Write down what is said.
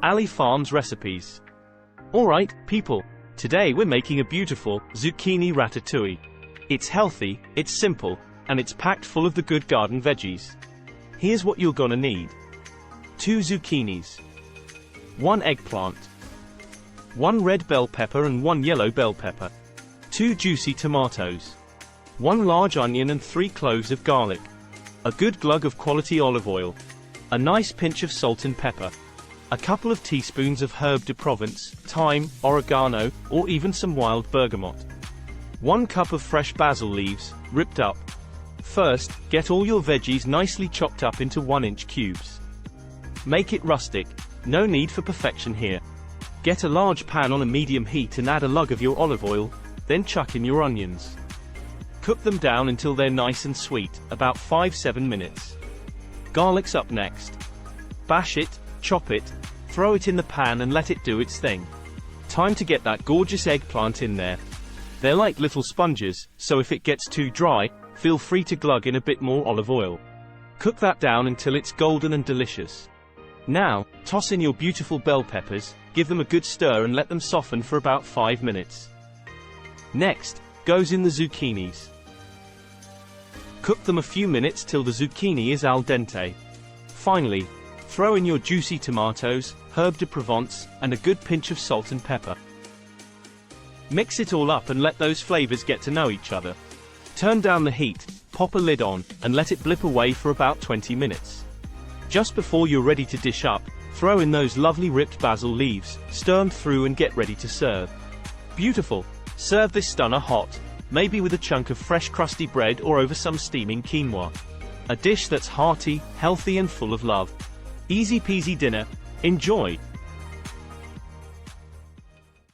Ali Farms recipes. Alright, people, today we're making a beautiful zucchini ratatouille. It's healthy, it's simple, and it's packed full of the good garden veggies. Here's what you're gonna need. 2 zucchinis, 1 eggplant, 1 red bell pepper and 1 yellow bell pepper, 2 juicy tomatoes, 1 large onion and 3 cloves of garlic, a good glug of quality olive oil, a nice pinch of salt and pepper, a couple of teaspoons of herb de Provence, thyme, oregano, or even some wild bergamot. 1 cup of fresh basil leaves, ripped up. First, get all your veggies nicely chopped up into 1-inch cubes. Make it rustic, no need for perfection here. Get a large pan on a medium heat and add a lug of your olive oil, then chuck in your onions. Cook them down until they're nice and sweet, about 5-7 minutes. Garlic's up next. Bash it, chop it, throw it in the pan and let it do its thing. Time to get that gorgeous eggplant in there. They're like little sponges, so if it gets too dry, feel free to glug in a bit more olive oil. Cook that down until it's golden and delicious. Now, toss in your beautiful bell peppers, give them a good stir and let them soften for about 5 minutes. Next, goes in the zucchinis. Cook them a few minutes till the zucchini is al dente. Finally, throw in your juicy tomatoes, herb de Provence, and a good pinch of salt and pepper. Mix it all up and let those flavors get to know each other. Turn down the heat, pop a lid on, and let it blip away for about 20 minutes. Just before you're ready to dish up, throw in those lovely ripped basil leaves, stir them through and get ready to serve. Beautiful! Serve this stunner hot, maybe with a chunk of fresh crusty bread or over some steaming quinoa. A dish that's hearty, healthy and full of love. Easy peasy dinner. Enjoy!